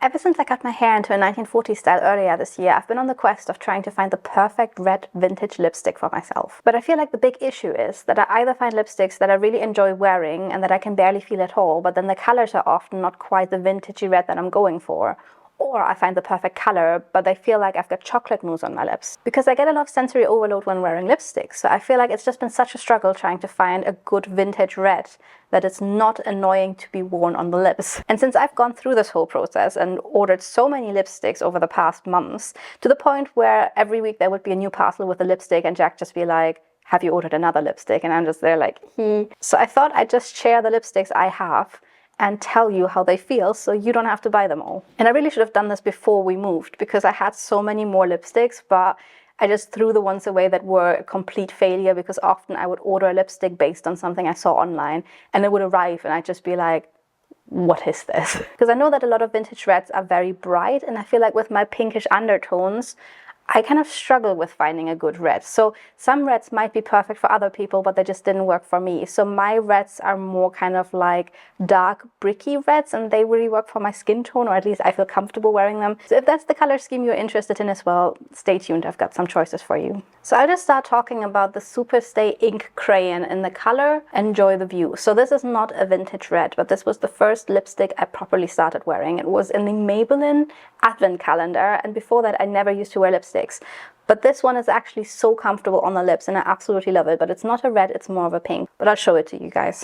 Ever since I cut my hair into a 1940s style earlier this year, I've been on the quest of trying to find the perfect red vintage lipstick for myself. But I feel like the big issue is that I either find lipsticks that I really enjoy wearing and that I can barely feel at all, but then the colors are often not quite the vintagey red that I'm going for. Or I find the perfect color, but I feel like I've got chocolate mousse on my lips. Because I get a lot of sensory overload when wearing lipstick, so I feel like it's just been such a struggle trying to find a good vintage red that it's not annoying to be worn on the lips. And since I've gone through this whole process and ordered so many lipsticks over the past months, to the point where every week there would be a new parcel with a lipstick and Jack just be like, have you ordered another lipstick? And I'm just there like, So I thought I'd just share the lipsticks I have and tell you how they feel so you don't have to buy them all. And I really should have done this before we moved because I had so many more lipsticks, but I just threw the ones away that were a complete failure because often I would order a lipstick based on something I saw online and it would arrive and I'd just be like, what is this? Because I know that a lot of vintage reds are very bright and I feel like with my pinkish undertones, I kind of struggle with finding a good red. So some reds might be perfect for other people, but they just didn't work for me. So my reds are more kind of like dark bricky reds and they really work for my skin tone, or at least I feel comfortable wearing them. So if that's the color scheme you're interested in as well, stay tuned, I've got some choices for you. So I'll just start talking about the SuperStay Ink Crayon in the color Enjoy the View. So this is not a vintage red, but this was the first lipstick I properly started wearing. It was in the Maybelline advent calendar, and before that I never used to wear lipsticks. But this one is actually so comfortable on the lips and I absolutely love it. But it's not a red, it's more of a pink. But I'll show it to you guys.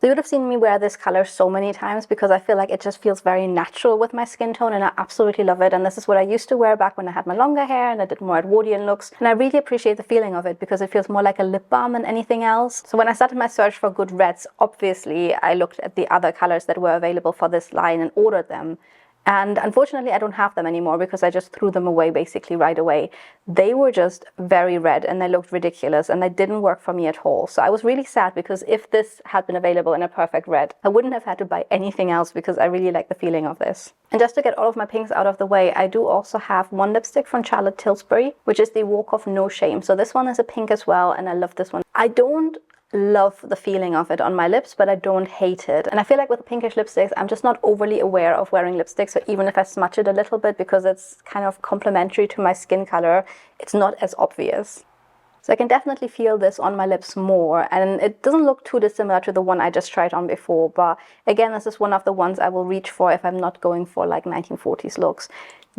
So you would have seen me wear this color so many times because I feel like it just feels very natural with my skin tone and I absolutely love it. And this is what I used to wear back when I had my longer hair and I did more Edwardian looks. And I really appreciate the feeling of it because it feels more like a lip balm than anything else. So when I started my search for good reds, obviously I looked at the other colors that were available for this line and ordered them. And unfortunately, I don't have them anymore because I just threw them away basically right away. They were just very red and they looked ridiculous and they didn't work for me at all. So I was really sad because if this had been available in a perfect red, I wouldn't have had to buy anything else because I really like the feeling of this. And just to get all of my pinks out of the way, I do also have one lipstick from Til-S-bury, which is the Walk of No Shame. So this one is a pink as well and I love this one. I don't love the feeling of it on my lips, but I don't hate it. And I feel like with the pinkish lipsticks, I'm just not overly aware of wearing lipstick. So even if I smudge it a little bit because it's kind of complementary to my skin color, it's not as obvious. So I can definitely feel this on my lips more, and it doesn't look too dissimilar to the one I just tried on before, but again, this is one of the ones I will reach for if I'm not going for like 1940s looks.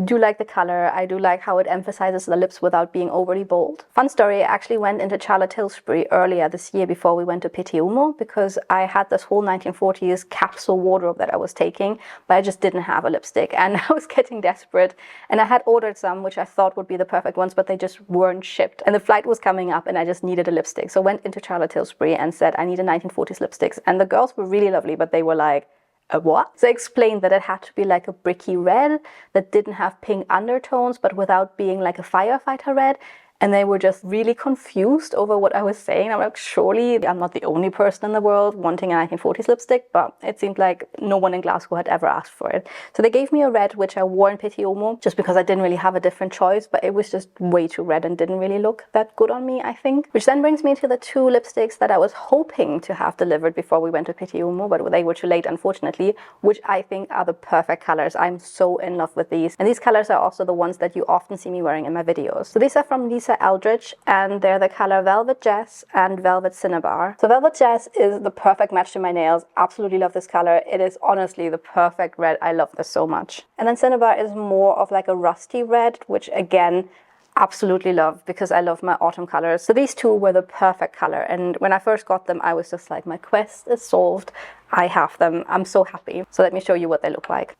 Do like the color. I do like how it emphasizes the lips without being overly bold. Fun story, I actually went into Til-S-bury earlier this year before we went to Pitti Uomo because I had this whole 1940s capsule wardrobe that I was taking, but I just didn't have a lipstick and I was getting desperate and I had ordered some which I thought would be the perfect ones, but they just weren't shipped and the flight was coming up and I just needed a lipstick. So I went into Til-S-bury and said I need a 1940s lipsticks, and the girls were really lovely, but they were like, a what? So I explained that it had to be like a bricky red that didn't have pink undertones but without being like a firefighter red. And they were just really confused over what I was saying. I'm like, surely I'm not the only person in the world wanting a 1940s lipstick, but it seemed like no one in Glasgow had ever asked for it. So they gave me a red, which I wore in Pitti Uomo, just because I didn't really have a different choice, but it was just way too red and didn't really look that good on me, I think. Which then brings me to the two lipsticks that I was hoping to have delivered before we went to Pitti Uomo, but they were too late, unfortunately, which I think are the perfect colors. I'm so in love with these. And these colors are also the ones that you often see me wearing in my videos. So these are from Eldridge, and they're the color Velvet Jazz and Velvet Cinnabar. So Velvet Jazz is the perfect match to my nails. Absolutely love this color. It is honestly the perfect red. I love this so much. And then Cinnabar is more of like a rusty red, which again, absolutely love because I love my autumn colors. So these two were the perfect color, and when I first got them I was just like, my quest is solved. I have them. I'm so happy. So let me show you what they look like.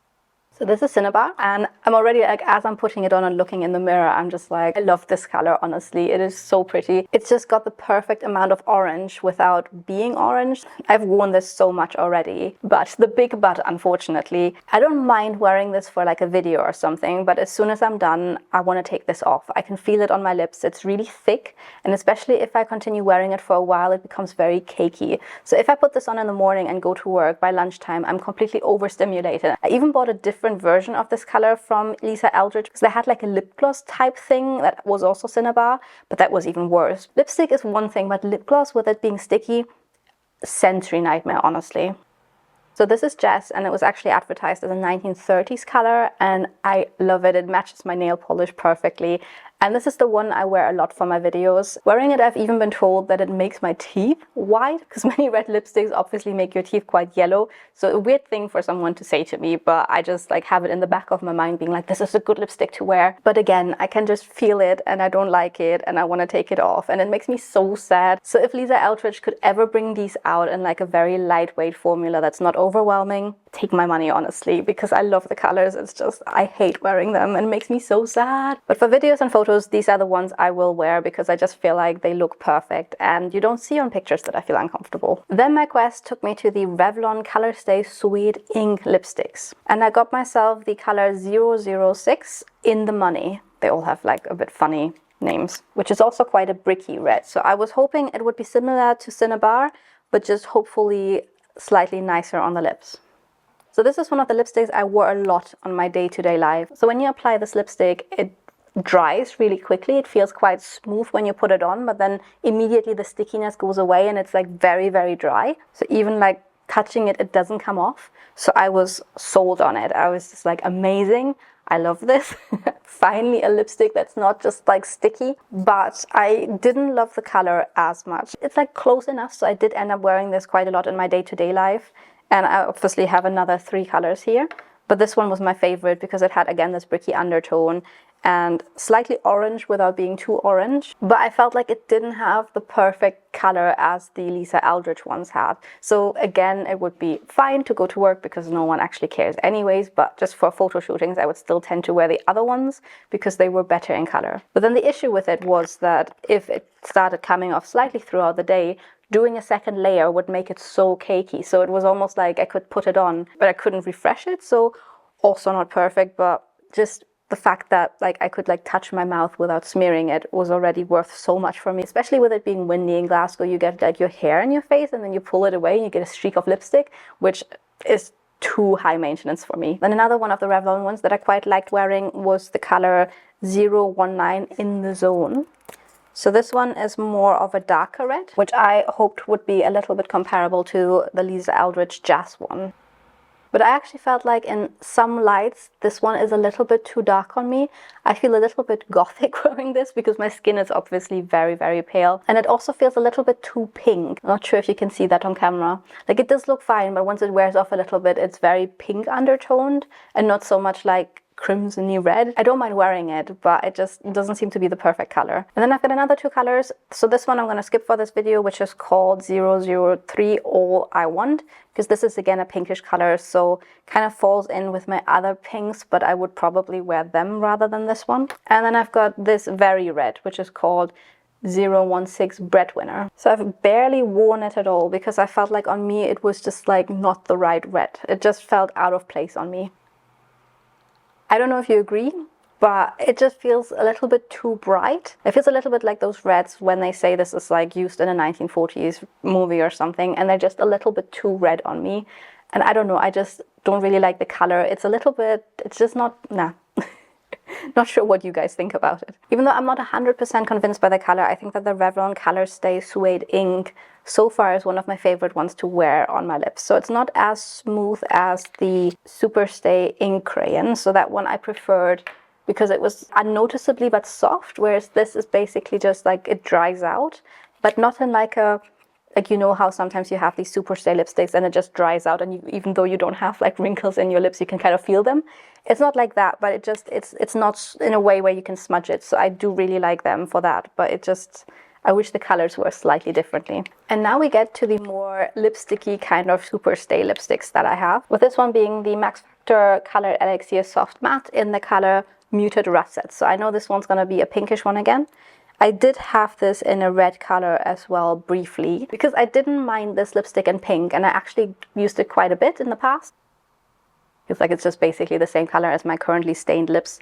So this is Cinnabar, and I'm already like, as I'm putting it on and looking in the mirror, I'm just like, I love this color, honestly. It is so pretty. It's just got the perfect amount of orange without being orange. I've worn this so much already, but the big but, unfortunately, I don't mind wearing this for like a video or something, but as soon as I'm done, I want to take this off. I can feel it on my lips. It's really thick, and especially if I continue wearing it for a while, it becomes very cakey. So if I put this on in the morning and go to work, by lunchtime, I'm completely overstimulated. I even bought a different version of this color from Eldridge because they had like a lip gloss type thing that was also Cinnabar, but that was even worse. Lipstick is one thing, but lip gloss with it being sticky, sensory nightmare, honestly. So this is Jess, and it was actually advertised as a 1930s color, and I love it. It matches my nail polish perfectly. And this is the one I wear a lot for my videos. Wearing it, I've even been told that it makes my teeth white, because many red lipsticks obviously make your teeth quite yellow. So a weird thing for someone to say to me, but I just like have it in the back of my mind being like, this is a good lipstick to wear. But again, I can just feel it and I don't like it and I want to take it off, and it makes me so sad. So if Lisa Eldridge could ever bring these out in like a very lightweight formula that's not overwhelming, take my money, honestly, because I love the colors. It's just, I hate wearing them and it makes me so sad. But for videos and photos, these are the ones I will wear because I just feel like they look perfect and you don't see on pictures that I feel uncomfortable. Then my quest took me to the Revlon ColorStay Suede ink lipsticks. And I got myself the color 006 in the Money. They all have like a bit funny names, which is also quite a bricky red. So I was hoping it would be similar to Cinnabar, but just hopefully slightly nicer on the lips. So this is one of the lipsticks I wore a lot on my day-to-day life. So when you apply this lipstick, it dries really quickly. It feels quite smooth when you put it on, but then immediately the stickiness goes away and it's like very, very dry. So even like touching it, it doesn't come off. So I was sold on it. I was just like, amazing. I love this. Finally a lipstick that's not just like sticky, but I didn't love the color as much. It's like close enough, so I did end up wearing this quite a lot in my day-to-day life. And I obviously have another 3 colors here, but this one was my favorite because it had, again, this bricky undertone and slightly orange without being too orange. But I felt like it didn't have the perfect color as the Lisa Eldridge ones had. So again, it would be fine to go to work because no one actually cares anyways, but just for photo shootings, I would still tend to wear the other ones because they were better in color. But then the issue with it was that if it started coming off slightly throughout the day, doing a second layer would make it so cakey. So it was almost like I could put it on, but I couldn't refresh it. So also not perfect, but just the fact that like I could like touch my mouth without smearing it was already worth so much for me. Especially with it being windy in Glasgow, you get like your hair in your face and then you pull it away and you get a streak of lipstick, which is too high maintenance for me. Then another one of the Revlon ones that I quite liked wearing was the color 019 in the Zone. So this one is more of a darker red, which I hoped would be a little bit comparable to the Lisa Eldridge Jazz one. But I actually felt like in some lights, this one is a little bit too dark on me. I feel a little bit gothic wearing this because my skin is obviously very, very pale. And it also feels a little bit too pink. I'm not sure if you can see that on camera. Like it does look fine, but once it wears off a little bit, it's very pink undertoned and not so much like crimsony red. I don't mind wearing it, but it just doesn't seem to be the perfect color. And then I've got another 2 colors. So this one I'm going to skip for this video, which is called 003 All I Want, because this is again a pinkish color, so kind of falls in with my other pinks, but I would probably wear them rather than this one. And then I've got this very red, which is called 016 Breadwinner. So I've barely worn it at all because I felt like on me it was just like not the right red. It just felt out of place on me. I don't know if you agree, but it just feels a little bit too bright. It feels a little bit like those reds when they say this is like used in a 1940s movie or something, and they're just a little bit too red on me. And I don't know, I just don't really like the color. It's a little bit, it's just not, nah. Not sure what you guys think about it. Even though I'm not 100% convinced by the color, I think that the Revlon ColorStay Suede ink so far is one of my favorite ones to wear on my lips. So it's not as smooth as the SuperStay Ink Crayon. So that one I preferred because it was unnoticeably but soft, whereas this is basically just like it dries out, but not in like a, like, you know how sometimes you have these SuperStay lipsticks and it just dries out, and you, even though you don't have like wrinkles in your lips, you can kind of feel them. It's not like that, but it just, it's not in a way where you can smudge it. So I do really like them for that, but it just, I wish the colors were slightly differently. And now we get to the more lipsticky kind of SuperStay lipsticks that I have, with this one being the Max Factor Color Elixir Soft Matte in the color Muted Russet. So I know this one's gonna be a pinkish one again. I did have this in a red color as well briefly because I didn't mind this lipstick in pink, and I actually used it quite a bit in the past. It's like it's just basically the same color as my currently stained lips.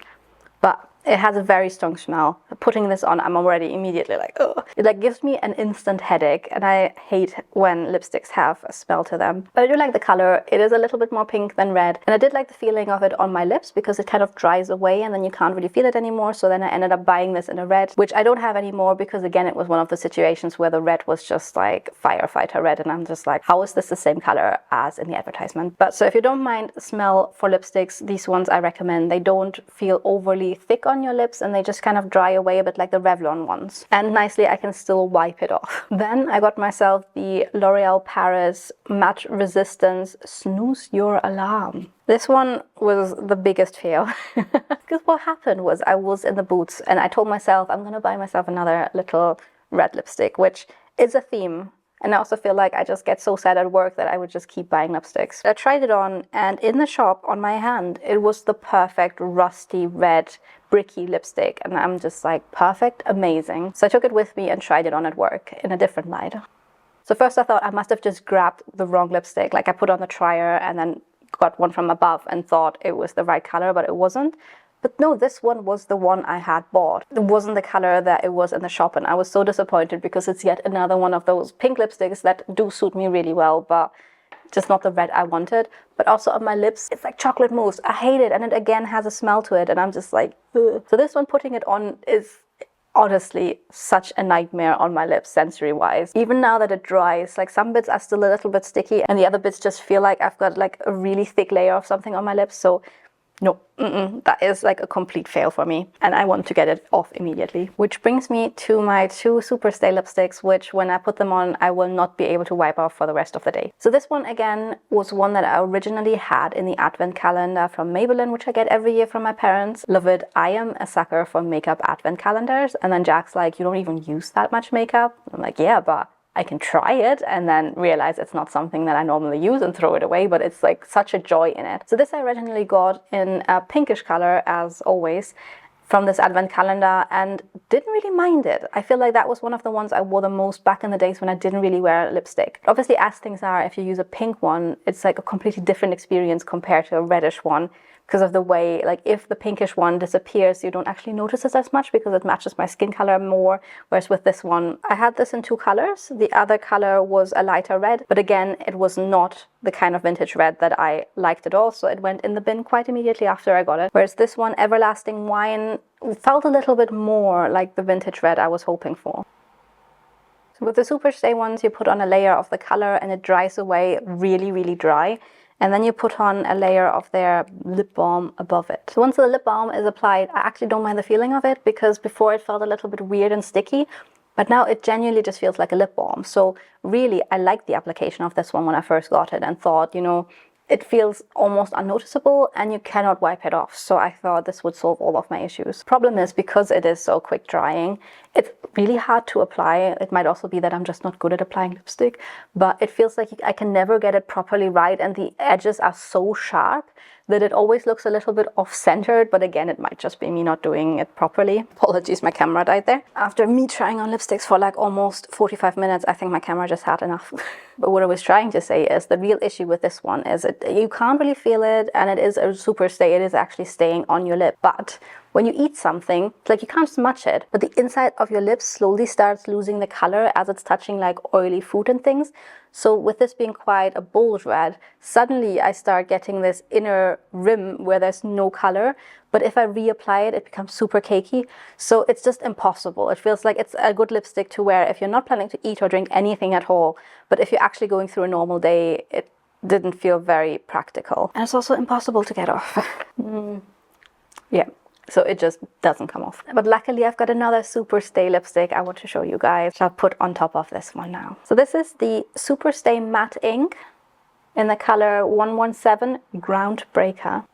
But It has a very strong smell. Putting this on, I'm already immediately like, ugh. It like gives me an instant headache, and I hate when lipsticks have a smell to them. But I do like the color. It is a little bit more pink than red, and I did like the feeling of it on my lips because it kind of dries away and then you can't really feel it anymore. So then I ended up buying this in a red, which I don't have anymore because again, it was one of the situations where the red was just like firefighter red, and I'm just like, how is this the same color as in the advertisement? But so if you don't mind smell for lipsticks, these ones I recommend. They don't feel overly thick on your lips and they just kind of dry away a bit like the Revlon ones. And nicely, I can still wipe it off. Then I got myself the L'Oreal Paris Matte Resistance Snooze Your Alarm. This one was the biggest fail because what happened was I was in the Boots and I told myself I'm gonna buy myself another little red lipstick, which is a theme. And I also feel like I just get so sad at work that I would just keep buying lipsticks. I tried it on, and in the shop on my hand, it was the perfect rusty red bricky lipstick. And I'm just like, perfect, amazing. So I took it with me and tried it on at work in a different light. So first I thought I must have just grabbed the wrong lipstick. Like I put on the trier and then got one from above and thought it was the right color, but it wasn't. But no, this one was the one I had bought. It wasn't the color that it was in the shop, and I was so disappointed because it's yet another one of those pink lipsticks that do suit me really well, but just not the red I wanted. But also on my lips, it's like chocolate mousse. I hate it, and it again has a smell to it, and I'm just like, ugh. So this one, putting it on is honestly such a nightmare on my lips sensory-wise. Even now that it dries, like some bits are still a little bit sticky, and the other bits just feel like I've got like a really thick layer of something on my lips. So no, that is like a complete fail for me, and I want to get it off immediately. Which brings me to my two SuperStay lipsticks, which when I put them on, I will not be able to wipe off for the rest of the day. So this one again was one that I originally had in the advent calendar from Maybelline, which I get every year from my parents. Love it. I am a sucker for makeup advent calendars. And then Jack's like, you don't even use that much makeup? I'm like, yeah, but I can try it, and then realize it's not something that I normally use and throw it away, but it's like such a joy in it. So this I originally got in a pinkish color, as always, from this advent calendar, and didn't really mind it. I feel like that was one of the ones I wore the most back in the days when I didn't really wear lipstick. Obviously, as things are, if you use a pink one, it's like a completely different experience compared to a reddish one, because of the way, like if the pinkish one disappears, you don't actually notice it as much because it matches my skin color more. Whereas with this one, I had this in two colors. The other color was a lighter red, but again, it was not the kind of vintage red that I liked at all. So it went in the bin quite immediately after I got it. Whereas this one, Everlasting Wine, felt a little bit more like the vintage red I was hoping for. So with the SuperStay ones, you put on a layer of the color and it dries away really, really dry. And then you put on a layer of their lip balm above it. So once the lip balm is applied, I actually don't mind the feeling of it, because before it felt a little bit weird and sticky, but now it genuinely just feels like a lip balm. So really, I liked the application of this one when I first got it and thought, you know, it feels almost unnoticeable and you cannot wipe it off. So I thought this would solve all of my issues. Problem is, because it is so quick drying, it's really hard to apply. It might also be that I'm just not good at applying lipstick, but it feels like I can never get it properly right, and the edges are so sharp that it always looks a little bit off-centered, but again, it might just be me not doing it properly. Apologies, my camera died there. After me trying on lipsticks for like almost 45 minutes, I think my camera just had enough. But what I was trying to say is the real issue with this one is you can't really feel it, and it is a SuperStay. It is actually staying on your lip. But when you eat something, it's like you can't smudge it, but the inside of your lips slowly starts losing the color as it's touching like oily food and things. So with this being quite a bold red, suddenly I start getting this inner rim where there's no color. But if I reapply it, it becomes super cakey. So it's just impossible. It feels like it's a good lipstick to wear if you're not planning to eat or drink anything at all. But if you're actually going through a normal day, it didn't feel very practical. And it's also impossible to get off. Yeah. So it just doesn't come off. But luckily I've got another SuperStay lipstick I want to show you guys, which I'll put on top of this one now. So this is the SuperStay Matte Ink in the color 117 Groundbreaker.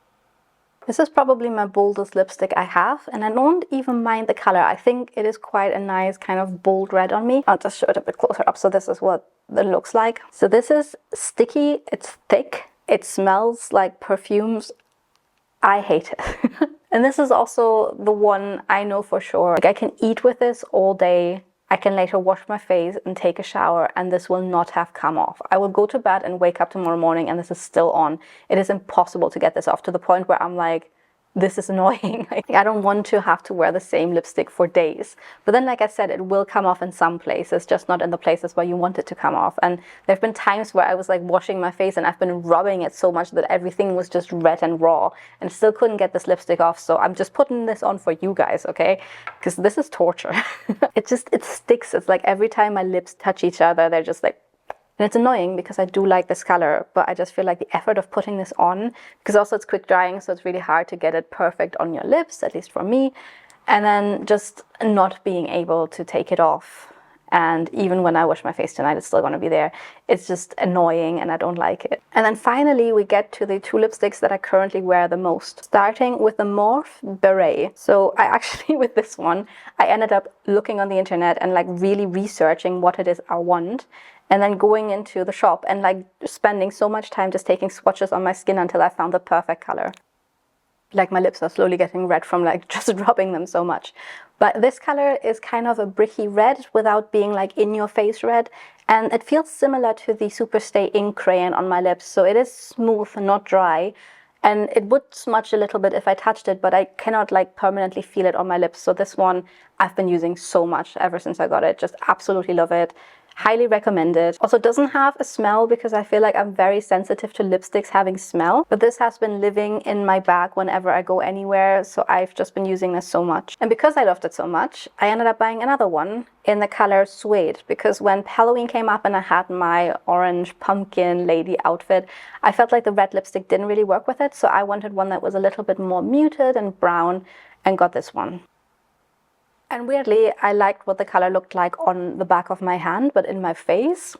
This is probably my boldest lipstick I have, and I don't even mind the color. I think it is quite a nice kind of bold red on me. I'll just show it a bit closer up. So this is what it looks like. So this is sticky, it's thick, it smells like perfumes. I hate it. And this is also the one I know for sure. Like I can eat with this all day. I can later wash my face and take a shower, and this will not have come off. I will go to bed and wake up tomorrow morning and this is still on. It is impossible to get this off, to the point where I'm like, this is annoying. Like, I don't want to have to wear the same lipstick for days. But then, like I said, it will come off in some places, just not in the places where you want it to come off. And there have been times where I was like washing my face and I've been rubbing it so much that everything was just red and raw and still couldn't get this lipstick off. So I'm just putting this on for you guys, okay? Because this is torture. It sticks. It's like every time my lips touch each other, they're just like, and it's annoying because I do like this color, but I just feel like the effort of putting this on, because also it's quick drying, so it's really hard to get it perfect on your lips, at least for me, and then just not being able to take it off. And even when I wash my face tonight, it's still going to be there. It's just annoying and I don't like it. And then finally, we get to the two lipsticks that I currently wear the most, starting with the Morphe Beret. So I actually, with this one, I ended up looking on the internet and like really researching what it is I want. And then going into the shop and like spending so much time just taking swatches on my skin until I found the perfect color. Like my lips are slowly getting red from like just rubbing them so much. But this color is kind of a bricky red without being like in your face red. And it feels similar to the SuperStay Ink Crayon on my lips. So it is smooth and not dry. And it would smudge a little bit if I touched it, but I cannot like permanently feel it on my lips. So this one I've been using so much ever since I got it. Just absolutely love it. Highly recommend it. Also doesn't have a smell because I feel like I'm very sensitive to lipsticks having smell. But this has been living in my bag whenever I go anywhere. So I've just been using this so much. And because I loved it so much, I ended up buying another one in the color Suede. Because when Halloween came up and I had my orange pumpkin lady outfit, I felt like the red lipstick didn't really work with it. So I wanted one that was a little bit more muted and brown and got this one. And weirdly, I liked what the color looked like on the back of my hand, but in my face,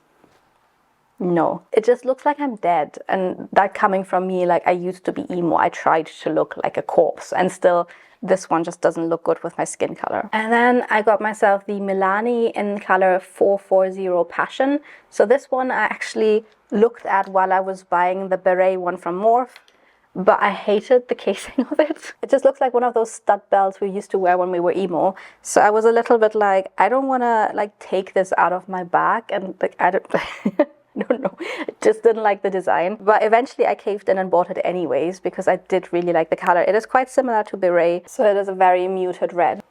no. It just looks like I'm dead. And that coming from me, like I used to be emo, I tried to look like a corpse, and still this one just doesn't look good with my skin color. And then I got myself the Milani in color 440 Passion. So this one I actually looked at while I was buying the beret one from Morphe. But I hated the casing of it. It just looks like one of those stud belts we used to wear when we were emo. So I was a little bit like, I don't want to like take this out of my bag, and like I don't know. I just didn't like the design. But eventually I caved in and bought it anyways because I did really like the color. It is quite similar to beret, so it is a very muted red.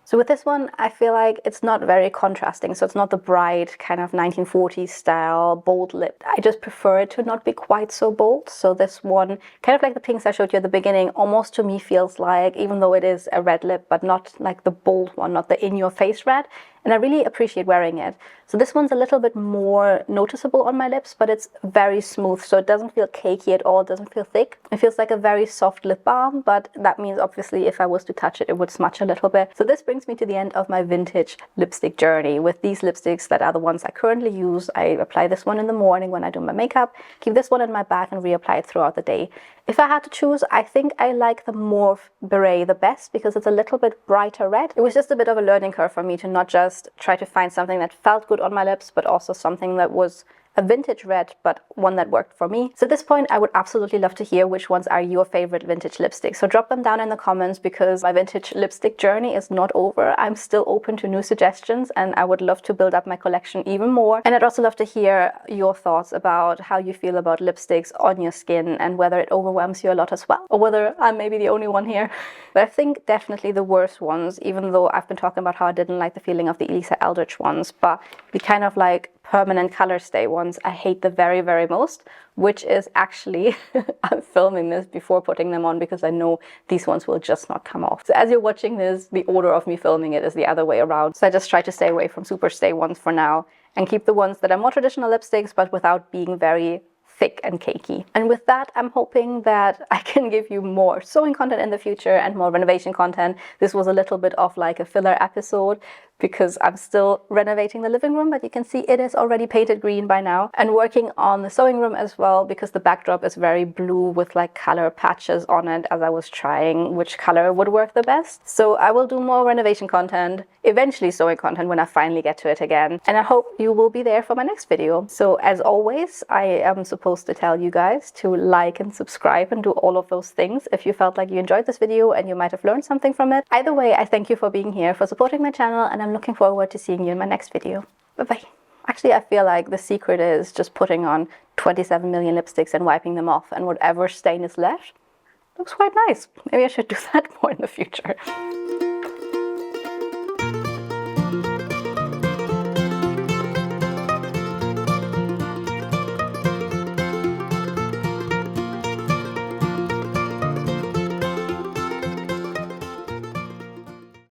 So with this one, I feel like it's not very contrasting. So it's not the bright kind of 1940s style bold lip. I just prefer it to not be quite so bold. So this one, kind of like the pinks I showed you at the beginning, almost to me feels like, even though it is a red lip, but not like the bold one, not the in-your-face red. And I really appreciate wearing it. So this one's a little bit more noticeable on my lips, but it's very smooth. So it doesn't feel cakey at all. It doesn't feel thick. It feels like a very soft lip balm, but that means obviously if I was to touch it, it would smudge a little bit. So this brings me to the end of my vintage lipstick journey with these lipsticks that are the ones I currently use. I apply this one in the morning when I do my makeup, keep this one in my bag and reapply it throughout the day. If I had to choose, I think I like the Morphe Beret the best because it's a little bit brighter red. It was just a bit of a learning curve for me to not just try to find something that felt good on my lips, but also something that was a vintage red, but one that worked for me. So at this point, I would absolutely love to hear which ones are your favorite vintage lipsticks. So drop them down in the comments because my vintage lipstick journey is not over. I'm still open to new suggestions and I would love to build up my collection even more. And I'd also love to hear your thoughts about how you feel about lipsticks on your skin and whether it overwhelms you a lot as well, or whether I'm maybe the only one here. But I think definitely the worst ones, even though I've been talking about how I didn't like the feeling of the Elixir Eldridge ones, but the kind of like permanent ColorStay ones, I hate the very, very most, which is actually, I'm filming this before putting them on because I know these ones will just not come off. So as you're watching this, the order of me filming it is the other way around. So I just try to stay away from SuperStay ones for now and keep the ones that are more traditional lipsticks, but without being very thick and cakey. And with that, I'm hoping that I can give you more sewing content in the future and more renovation content. This was a little bit of like a filler episode because I'm still renovating the living room, but you can see it is already painted green by now, and working on the sewing room as well because the backdrop is very blue with like color patches on it as I was trying which color would work the best. So I will do more renovation content, eventually sewing content when I finally get to it again, and I hope you will be there for my next video. So as always, I am supposed to tell you guys to like and subscribe and do all of those things if you felt like you enjoyed this video and you might have learned something from it. Either way, I thank you for being here, for supporting my channel, and I'm looking forward to seeing you in my next video. Bye-bye. Actually, I feel like the secret is just putting on 27 million lipsticks and wiping them off, and whatever stain is left, looks quite nice. Maybe I should do that more in the future.